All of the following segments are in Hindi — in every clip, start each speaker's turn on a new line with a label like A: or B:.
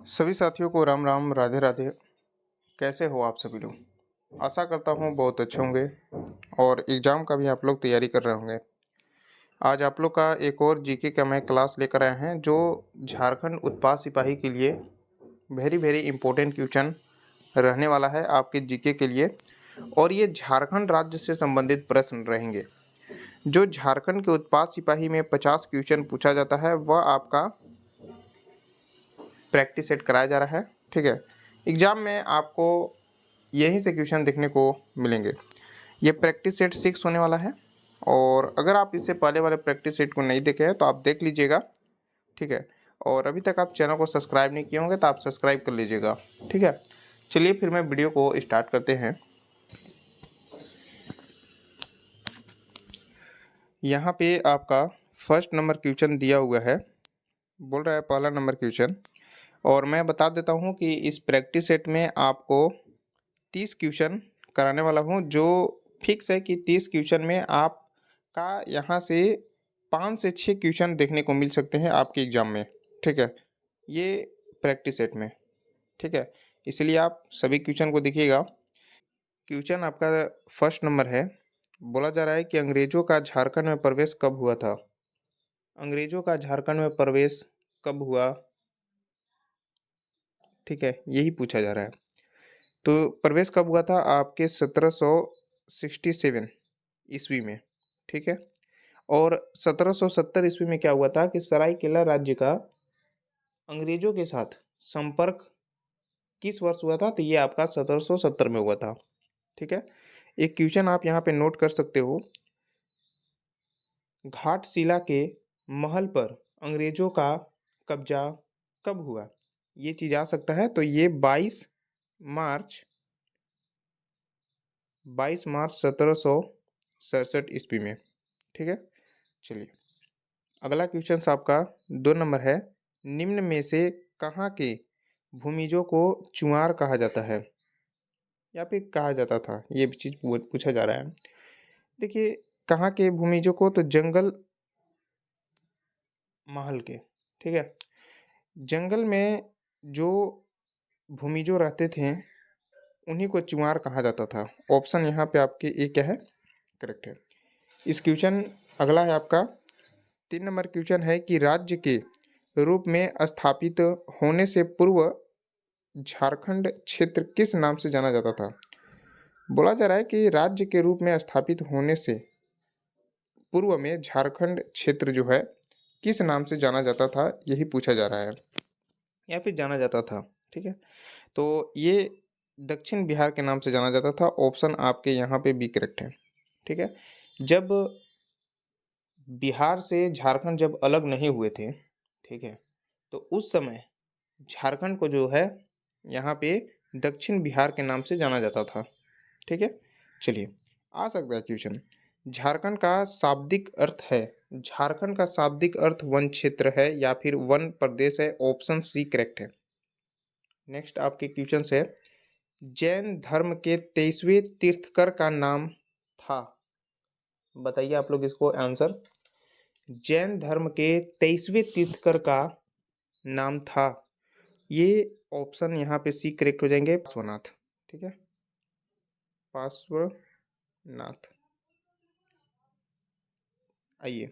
A: सभी साथियों को राम राम, राधे राधे। कैसे हो आप सभी लोग? आशा करता हूँ बहुत अच्छे होंगे और एग्ज़ाम का भी आप लोग तैयारी कर रहे होंगे। आज आप लोग का एक और जीके का मैं क्लास लेकर आए हैं जो झारखंड उत्पाद सिपाही के लिए वेरी वेरी इंपॉर्टेंट क्वेश्चन रहने वाला है आपके जीके के लिए। और ये झारखंड राज्य से संबंधित प्रश्न रहेंगे। जो झारखंड के उत्पाद सिपाही में 50 क्वेश्चन पूछा जाता है वह आपका प्रैक्टिस सेट कराया जा रहा है। ठीक है, एग्ज़ाम में आपको यहीं से क्वेश्चन देखने को मिलेंगे। ये प्रैक्टिस सेट 6 होने वाला है और अगर आप इससे पहले वाले प्रैक्टिस सेट को नहीं देखे हैं तो आप देख लीजिएगा। ठीक है, और अभी तक आप चैनल को सब्सक्राइब नहीं किए होंगे तो आप सब्सक्राइब कर लीजिएगा। ठीक है, चलिए फिर मैं वीडियो को स्टार्ट करते हैं। यहाँ पे आपका फर्स्ट नंबर क्वेश्चन दिया हुआ है, बोल रहा है पहला नंबर क्वेश्चन। और मैं बता देता हूँ कि इस प्रैक्टिस सेट में आपको 30 क्वेश्चन कराने वाला हूँ, जो फिक्स है कि 30 क्वेश्चन में आपका यहाँ से 5 से 6 क्वेश्चन देखने को मिल सकते हैं आपके एग्ज़ाम में। ठीक है, ये प्रैक्टिस सेट में। ठीक है, इसलिए आप सभी क्वेश्चन को देखिएगा। क्वेश्चन आपका फर्स्ट नंबर है, बोला जा रहा है कि अंग्रेजों का झारखंड में प्रवेश कब हुआ था? अंग्रेजों का झारखंड में प्रवेश कब हुआ? ठीक है, यही पूछा जा रहा है। तो प्रवेश कब हुआ था? आपके 1767 ईस्वी में। ठीक है, और 1770 ईस्वी में क्या हुआ था कि सरायकेला राज्य का अंग्रेजों के साथ संपर्क किस वर्ष हुआ था? तो ये आपका 1770 में हुआ था। ठीक है, एक क्वेश्चन आप यहाँ पे नोट कर सकते हो। घाटशिला के महल पर अंग्रेजों का कब्जा कब हुआ? ये चीज़ आ सकता है। तो ये 22 मार्च 1767 ईस्वी में। ठीक है, चलिए अगला क्वेश्चन आपका 2 नंबर है। निम्न में से कहाँ के भूमिजों को चुआर कहा जाता है या फिर कहा जाता था? ये भी चीज़ पूछा जा रहा है। देखिए, कहाँ के भूमिजों को? तो जंगल महल के। ठीक है, जंगल में जो भूमिजों रहते थे उन्हीं को चुआर कहा जाता था। ऑप्शन यहाँ पे आपके ए क्या है? करेक्ट है। इस क्वेश्चन अगला है आपका 3 नंबर क्वेश्चन है कि राज्य के रूप में स्थापित होने से पूर्व झारखंड क्षेत्र किस नाम से जाना जाता था? बोला जा रहा है कि राज्य के रूप में स्थापित होने से पूर्व में झारखंड क्षेत्र जो है किस नाम से जाना जाता था, यही पूछा जा रहा है या फिर जाना जाता था। ठीक है, तो ये दक्षिण बिहार के नाम से जाना जाता था। ऑप्शन आपके यहाँ पे बी करेक्ट है। ठीक है, जब बिहार से झारखंड जब अलग नहीं हुए थे, ठीक है, तो उस समय झारखंड को जो है यहाँ पे दक्षिण बिहार के नाम से जाना जाता था। ठीक है, चलिए आ सकता है क्वेश्चन। झारखंड का शाब्दिक अर्थ है, झारखंड का शाब्दिक अर्थ वन क्षेत्र है या फिर वन प्रदेश है? ऑप्शन सी करेक्ट है। नेक्स्ट आपके क्वेश्चन है, जैन धर्म के 23वें तीर्थकर का नाम था? बताइए आप लोग इसको आंसर। जैन धर्म के 23वें तीर्थकर का नाम था, ये ऑप्शन यहाँ पे सी करेक्ट हो जाएंगे, पार्श्वनाथ। ठीक है, पार्श्वनाथ। आइए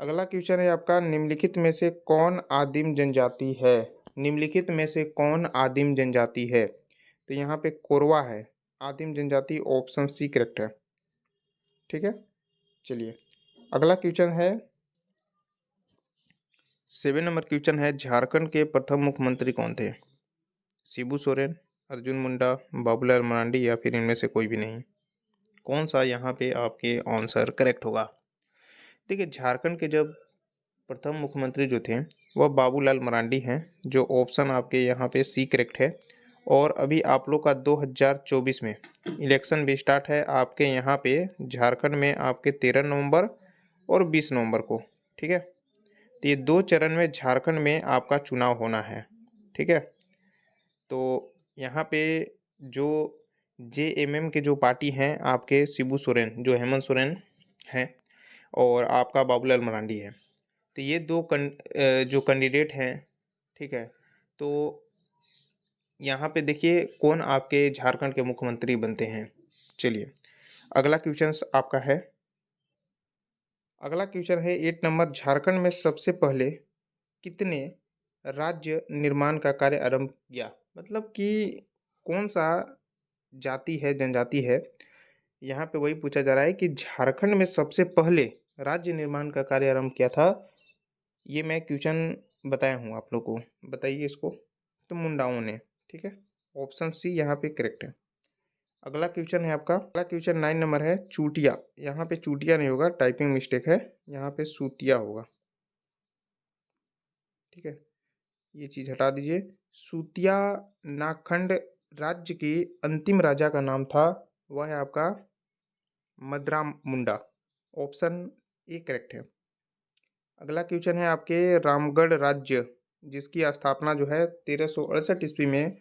A: अगला क्वेश्चन है आपका, निम्नलिखित में से कौन आदिम जनजाति है? निम्नलिखित में से कौन आदिम जनजाति है? तो यहाँ पे कोरवा है आदिम जनजाति। ऑप्शन सी करेक्ट है। ठीक है, चलिए अगला क्वेश्चन है 7 नंबर क्वेश्चन है, झारखंड के प्रथम मुख्यमंत्री कौन थे? शिबू सोरेन, अर्जुन मुंडा, बाबूलाल मरांडी या फिर इनमें से कोई भी नहीं? कौन सा यहाँ पे आपके आंसर करेक्ट होगा? देखिए, झारखंड के जब प्रथम मुख्यमंत्री जो थे वह बाबूलाल मरांडी हैं, जो ऑप्शन आपके यहाँ पे सी करेक्ट है। और अभी आप लोग का 2024 में इलेक्शन भी स्टार्ट है आपके यहाँ पे झारखंड में, आपके 13 नवंबर और 20 नवंबर को। ठीक है, तो ये 2 चरण में झारखंड में आपका चुनाव होना है। ठीक है, तो यहाँ पे जो जेएमएम के जो पार्टी हैं आपके, शिबू सोरेन जो हेमंत सोरेन हैं और आपका बाबूलाल मरांडी है, तो ये जो कैंडिडेट हैं, ठीक है, तो यहाँ पे देखिए कौन आपके झारखंड के मुख्यमंत्री बनते हैं। चलिए अगला क्वेश्चन आपका है। अगला क्वेश्चन है 8 नंबर, झारखंड में सबसे पहले कितने राज्य निर्माण का कार्य आरंभ किया? मतलब कि कौन सा जाति है, जनजाति है, यहाँ पे वही पूछा जा रहा है कि झारखंड में सबसे पहले राज्य निर्माण का कार्य आरंभ किया था। ये मैं क्वेश्चन बताया हूँ आप लोग को, बताइए इसको। तो मुंडाओं ने, ठीक है, ऑप्शन सी यहाँ पे करेक्ट है। अगला क्वेश्चन है आपका, अगला क्वेश्चन 9 नंबर है, चूटिया। यहाँ पे चूटिया नहीं होगा, टाइपिंग मिस्टेक है, यहाँ पे सूतिया होगा, ठीक है, ये चीज हटा दीजिए। सूतिया नागखंड राज्य के अंतिम राजा का नाम था, वह है आपका मदरा मुंडा। ऑप्शन ए करेक्ट है। अगला क्वेश्चन है आपके, रामगढ़ राज्य जिसकी स्थापना जो है 1368 ईस्वी में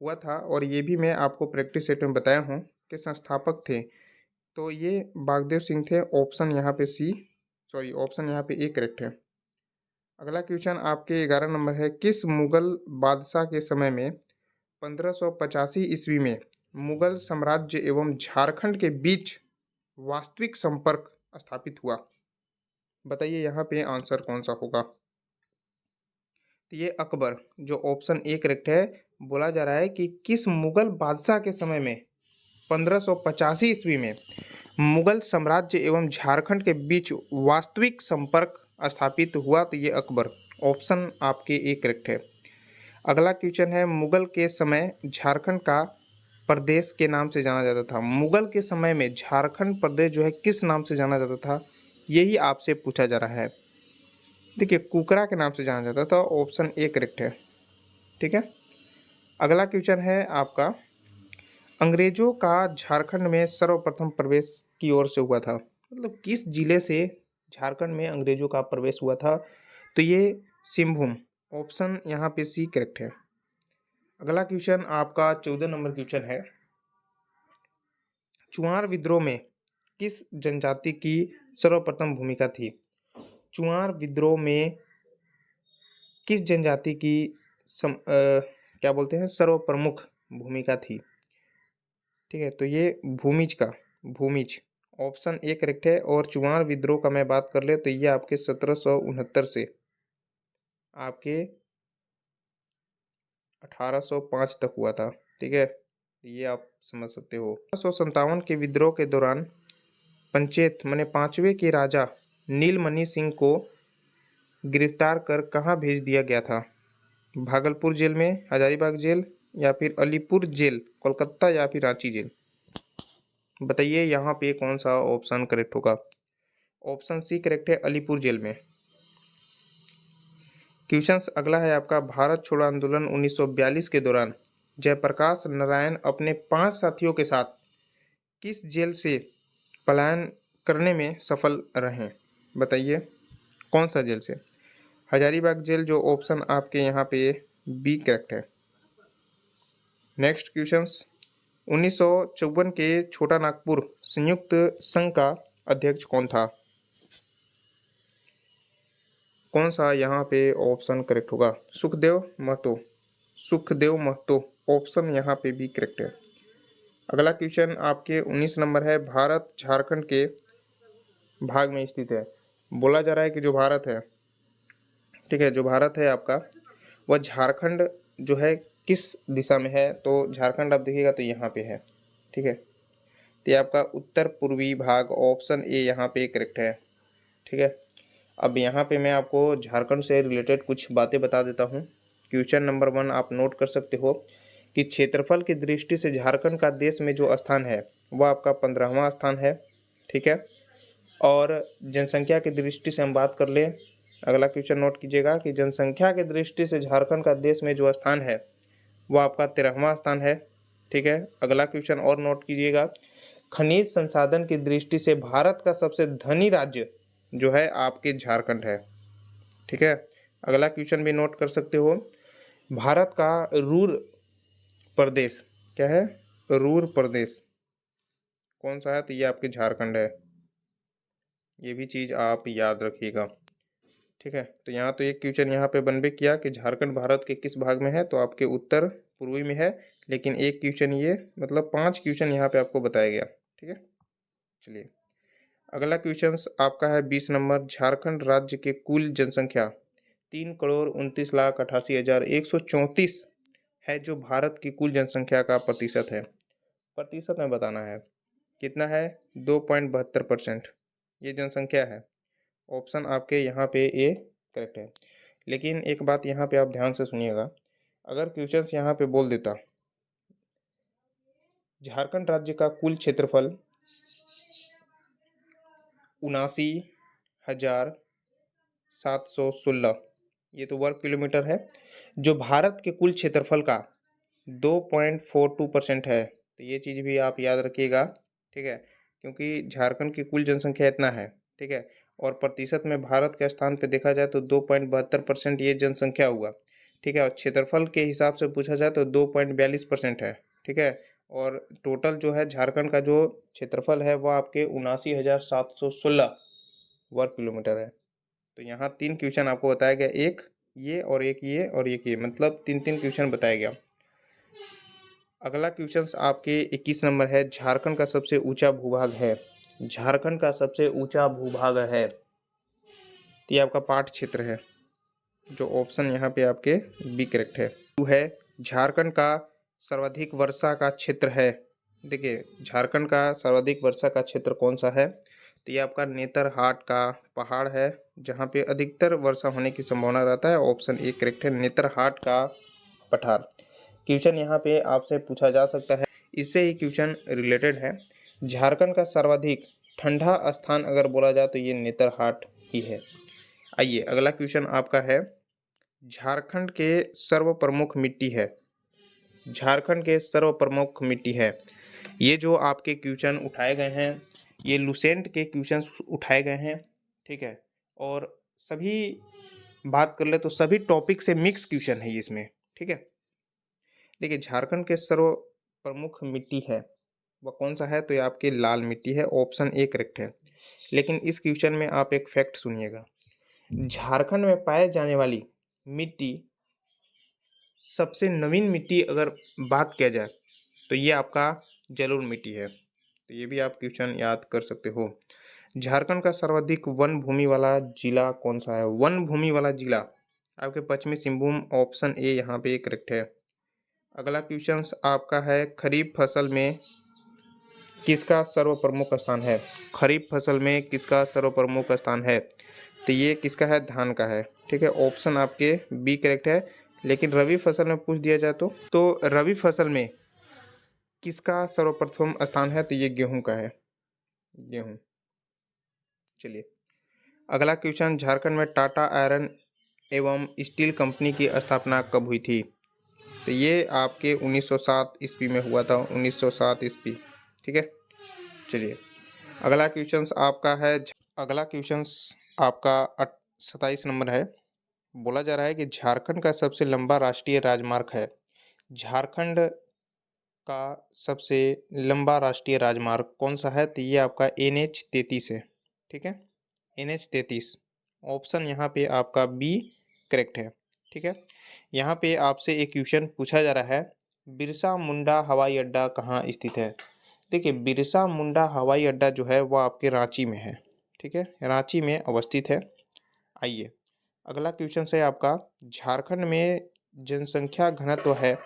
A: हुआ था, और ये भी मैं आपको प्रैक्टिस सेट में बताया हूँ कि संस्थापक थे, तो ये बागदेव सिंह थे। ऑप्शन यहाँ पे सी, सॉरी ऑप्शन यहाँ पे ए करेक्ट है। अगला क्वेश्चन आपके 11 नंबर है, किस मुगल बादशाह के समय में 1585 ईस्वी में मुगल साम्राज्य एवं झारखंड के बीच वास्तविक संपर्क स्थापित हुआ? बताइए यहाँ पे आंसर कौन सा होगा। तो ये अकबर, जो ऑप्शन ए करेक्ट है। बोला जा रहा है कि किस मुगल बादशाह के समय में 1585 ईस्वी में मुगल साम्राज्य एवं झारखंड के बीच वास्तविक संपर्क स्थापित हुआ, तो ये अकबर। ऑप्शन आपके ए करेक्ट है। अगला क्वेश्चन है, मुगल के समय झारखंड का प्रदेश के नाम से जाना जाता था। मुगल के समय में झारखंड प्रदेश जो है किस नाम से जाना जाता था, यही आपसे पूछा जा रहा है। देखिए कुकरा के नाम से जाना जाता था, ऑप्शन ए करेक्ट है, ठीक है। अगला क्वेश्चन है आपका, अंग्रेजों का झारखंड में सर्वप्रथम प्रवेश की ओर से हुआ था, मतलब किस जिले से झारखंड में अंग्रेजों का प्रवेश हुआ था, तो ये सिंहभूम। ऑप्शन यहाँ पे सी करेक्ट है। अगला क्वेश्चन आपका 14 नंबर क्वेश्चन है, चुआर विद्रोह में किस जनजाति की सर्वप्रथम भूमिका थी? चुआर विद्रोह में किस जनजाति की क्या बोलते हैं, सर्वप्रमुख भूमिका थी? ठीक है, तो ये भूमिज का, भूमिज। ऑप्शन ए करेक्ट है। और चुआर विद्रोह का मैं बात कर ले तो ये आपके 1769 से आपके 1805 तक हुआ था, ठीक है, ये आप समझ सकते हो। 1757 के विद्रोह के दौरान पंचेत माने पांचवे के राजा नीलमणि सिंह को गिरफ्तार कर कहाँ भेज दिया गया था? भागलपुर जेल में, हजारीबाग जेल, या फिर अलीपुर जेल कोलकाता, या फिर रांची जेल? बताइए यहाँ पे कौन सा ऑप्शन करेक्ट होगा। ऑप्शन सी करेक्ट है, अलीपुर जेल में। क्वेश्चन अगला है आपका, भारत छोड़ो आंदोलन 1942 के दौरान जयप्रकाश नारायण अपने 5 साथियों के साथ किस जेल से पलायन करने में सफल रहे? बताइए कौन सा जेल से? हजारीबाग जेल, जो ऑप्शन आपके यहाँ पे बी करेक्ट है। नेक्स्ट क्वेश्चंस, 1954 के छोटा नागपुर संयुक्त संघ का अध्यक्ष कौन था? कौन सा यहाँ पे ऑप्शन करेक्ट होगा? सुखदेव महतो, सुखदेव महतो, ऑप्शन यहाँ पे भी करेक्ट है। अगला क्वेश्चन आपके 19 नंबर है, भारत झारखंड के भाग में स्थित है। बोला जा रहा है कि जो भारत है, ठीक है, जो भारत है आपका, वह झारखंड जो है किस दिशा में है? तो झारखंड आप देखिएगा तो यहाँ पे है, ठीक है, तो ये आपका उत्तर पूर्वी भाग, ऑप्शन ए यहाँ पे करेक्ट है, ठीक है। अब यहाँ पे मैं आपको झारखंड से रिलेटेड कुछ बातें बता देता हूँ। क्वेश्चन नंबर 1 आप नोट कर सकते हो कि क्षेत्रफल की दृष्टि से झारखंड का देश में जो स्थान है वह आपका 15वां स्थान है, ठीक है। और जनसंख्या की दृष्टि से हम बात कर ले, अगला क्वेश्चन नोट कीजिएगा कि जनसंख्या की दृष्टि से झारखंड का देश में जो स्थान है वह आपका 13वां स्थान है, ठीक है। अगला क्वेश्चन और नोट कीजिएगा, खनिज संसाधन की दृष्टि से भारत का सबसे धनी राज्य जो है आपके झारखंड है, ठीक है। अगला क्वेश्चन भी नोट कर सकते हो, भारत का रूर प्रदेश क्या है? रूर प्रदेश कौन सा है? तो ये आपके झारखंड है, ये भी चीज़ आप याद रखिएगा, ठीक है। तो यहाँ तो एक क्वेश्चन यहाँ पे बन भी किया कि झारखंड भारत के किस भाग में है, तो आपके उत्तर पूर्वी में है, लेकिन एक क्वेश्चन ये मतलब 5 क्वेश्चन यहाँ पे आपको बताया गया। ठीक है, चलिए अगला क्वेश्चन आपका है 20 नंबर। झारखंड राज्य के कुल जनसंख्या 3,29,88,134 है, जो भारत की कुल जनसंख्या का प्रतिशत है। प्रतिशत में बताना है कितना है, 2.72% ये जनसंख्या है। ऑप्शन आपके यहाँ पे ए करेक्ट है। लेकिन एक बात यहाँ पे आप ध्यान से सुनिएगा, अगर क्वेश्चंस यहाँ पे बोल देता झारखंड राज्य का कुल क्षेत्रफल 79,716, ये तो वर्ग किलोमीटर है, जो भारत के कुल क्षेत्रफल का 2.42% है। तो ये चीज़ भी आप याद रखिएगा। ठीक है, क्योंकि झारखंड की कुल जनसंख्या इतना है। ठीक है, और प्रतिशत में भारत के स्थान पे देखा जाए तो 2.72% ये जनसंख्या हुआ। ठीक है, और क्षेत्रफल के हिसाब से पूछा जाए तो 2.42% है। ठीक है, और टोटल जो है झारखंड का जो क्षेत्रफल है वह आपके 79,716 वर्ग किलोमीटर है। तो यहाँ 3 क्वेश्चन आपको बताया गया, एक ये और एक ये और एक ये, मतलब 3-3 क्वेश्चन बताया गया। अगला क्वेश्चन आपके 21 नंबर है। झारखंड का सबसे ऊंचा भूभाग है। झारखंड का सबसे ऊंचा भूभाग है, तो ये आपका पाट क्षेत्र है, जो ऑप्शन यहाँ पे आपके बी करेक्ट है। टू है झारखंड का सर्वाधिक वर्षा का क्षेत्र है। देखिए झारखंड का सर्वाधिक वर्षा का क्षेत्र कौन सा है, तो ये आपका नेतरहाट का पहाड़ है, जहाँ पे अधिकतर वर्षा होने की संभावना रहता है। ऑप्शन ए करेक्ट है, नेतरहाट का पठार। क्वेश्चन यहाँ पे आपसे पूछा जा सकता है, इससे ही क्वेश्चन रिलेटेड है। झारखंड का सर्वाधिक ठंडा स्थान अगर बोला जाए तो ये नेतरहाट ही है। आइए अगला क्वेश्चन आपका है, झारखंड के सर्व प्रमुख मिट्टी है। झारखंड के सर्व प्रमुख मिट्टी है, ये जो आपके क्वेश्चन उठाए गए हैं ये लुसेंट के क्वेश्चन उठाए गए हैं। ठीक है, और सभी बात कर ले तो सभी टॉपिक से मिक्स क्वेश्चन है इसमें। ठीक है, देखिए झारखंड के सर्व प्रमुख मिट्टी है वह कौन सा है, तो ये आपकी लाल मिट्टी है। ऑप्शन ए करेक्ट है। लेकिन इस क्वेश्चन में आप एक फैक्ट सुनिएगा, झारखंड में पाए जाने वाली मिट्टी, सबसे नवीन मिट्टी अगर बात किया जाए तो ये आपका जलोढ़ मिट्टी है। तो ये भी आप क्वेश्चन याद कर सकते हो। झारखंड का सर्वाधिक वन भूमि वाला जिला कौन सा है। वन भूमि वाला जिला आपके पश्चिमी सिंहभूम, ऑप्शन ए यहाँ पे करेक्ट है। अगला क्वेश्चन आपका है, खरीफ फसल में किसका सर्व प्रमुख स्थान है। खरीफ फसल में किसका सर्व प्रमुख स्थान है, तो ये किसका है, धान का है। ठीक है, ऑप्शन आपके बी करेक्ट है। लेकिन रबी फसल में पूछ दिया जाए तो रबी फसल में किसका सर्वप्रथम स्थान है, तो ये गेहूं का है, गेहूं। चलिए अगला क्वेश्चन, झारखंड में टाटा आयरन एवं स्टील कंपनी की स्थापना कब हुई थी, तो ये आपके 1907 ईस्वी में हुआ था, 1907 ईस्वी। ठीक है, चलिए अगला क्वेश्चन आपका है, अगला क्वेश्चन आपका 27 नंबर है। बोला जा रहा है कि झारखंड का सबसे लंबा राष्ट्रीय राजमार्ग है। झारखंड का सबसे लंबा राष्ट्रीय राजमार्ग कौन सा है, तो ये आपका NH-33 है। ठीक है, NH-33, ऑप्शन यहाँ पे आपका बी करेक्ट है। ठीक है, यहाँ पे आपसे एक क्वेश्चन पूछा जा रहा है, बिरसा मुंडा हवाई अड्डा कहाँ स्थित है। देखिए बिरसा मुंडा हवाई अड्डा जो है वह आपके रांची में है। ठीक है, रांची में अवस्थित है। आइए अगला क्वेश्चन है आपका, झारखंड में जनसंख्या घनत्व है।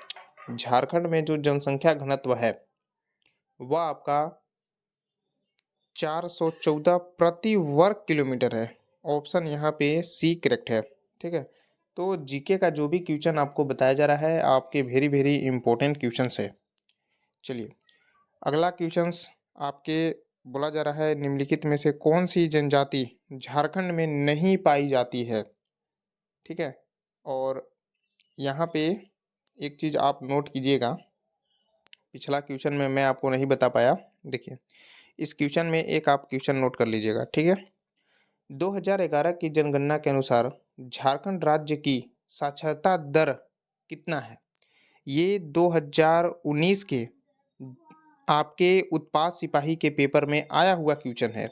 A: झारखंड में जो जनसंख्या घनत्व है वह आपका 414 प्रति वर्ग किलोमीटर है। ऑप्शन यहाँ पे सी करेक्ट है। ठीक है, तो जीके का जो भी क्वेश्चन आपको बताया जा रहा है आपके वेरी वेरी इंपॉर्टेंट क्वेश्चन है। चलिए अगला क्वेश्चन आपके बोला जा रहा है, निम्नलिखित में से कौन सी जनजाति झारखंड में नहीं पाई जाती है। ठीक है, और यहाँ पे एक चीज़ आप नोट कीजिएगा, पिछला क्वेश्चन में मैं आपको नहीं बता पाया। देखिए इस क्वेश्चन में एक आप क्वेश्चन नोट कर लीजिएगा। ठीक है, 2011 की जनगणना के अनुसार झारखंड राज्य की साक्षरता दर कितना है। ये 2019 के आपके उत्पाद सिपाही के पेपर में आया हुआ क्वेश्चन है।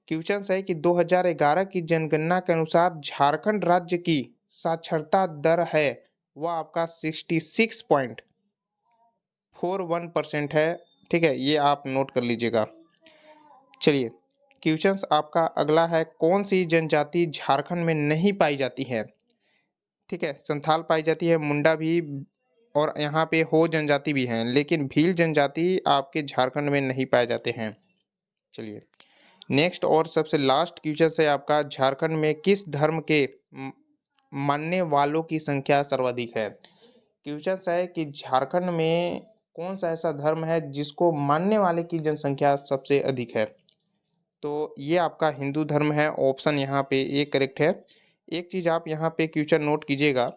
A: क्वेश्चन है कि 2011 की जनगणना के अनुसार झारखंड राज्य की साक्षरता दर है वह आपका 66.9 41% है। ठीक है, ये आप नोट कर लीजिएगा। चलिए, क्वेश्चंस आपका अगला है, कौन सी जनजाति झारखंड में नहीं पाई जाती है? ठीक है, संथाल पाई जाती है, मुंडा भी, और यहाँ पे हो जनजाति भी हैं, लेकिन भील जनजाति आपके झारखंड में नहीं पाए जाते हैं। चलिए, नेक्स्ट और सबसे लास्ट क्वेश्चन है आपका, झारखंड में किस धर्म के मानने वालों की संख्या सर्वाधिक है? क्वेश्चन है कि झारखंड में कौन सा ऐसा धर्म है जिसको मानने वाले की जनसंख्या सबसे अधिक है? तो ये आपका हिंदू धर्म है, ऑप्शन यहाँ पे ए करेक्ट है। एक चीज आप यहाँ पे क्वेश्चन नोट कीजिएगा,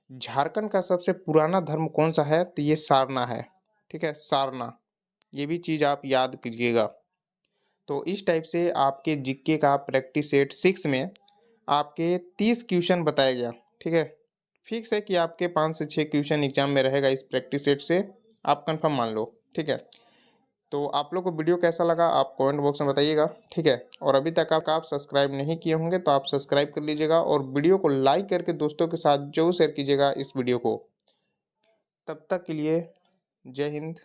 A: झारखंड का सबसे पुराना धर्म कौन सा है? तो ये सारना है। ठीक है, सारना, ये भी चीज आप याद कीजिएगा। तो इस टाइप से आपके जीके का प्रैक्टिस सेट 6 में आपके 30 क्वेश्चन बताया गया। ठीक है, फिक्स है कि आपके 5 से 6 क्वेश्चन एग्जाम में रहेगा इस प्रैक्टिस सेट से, आप कंफर्म मान लो। ठीक है, तो आप लोग को वीडियो कैसा लगा आप कमेंट बॉक्स में बताइएगा। ठीक है, और अभी तक आप सब्सक्राइब नहीं किए होंगे तो आप सब्सक्राइब कर लीजिएगा, और वीडियो को लाइक करके दोस्तों के साथ जरूर शेयर कीजिएगा इस वीडियो को। तब तक के लिए जय हिंद।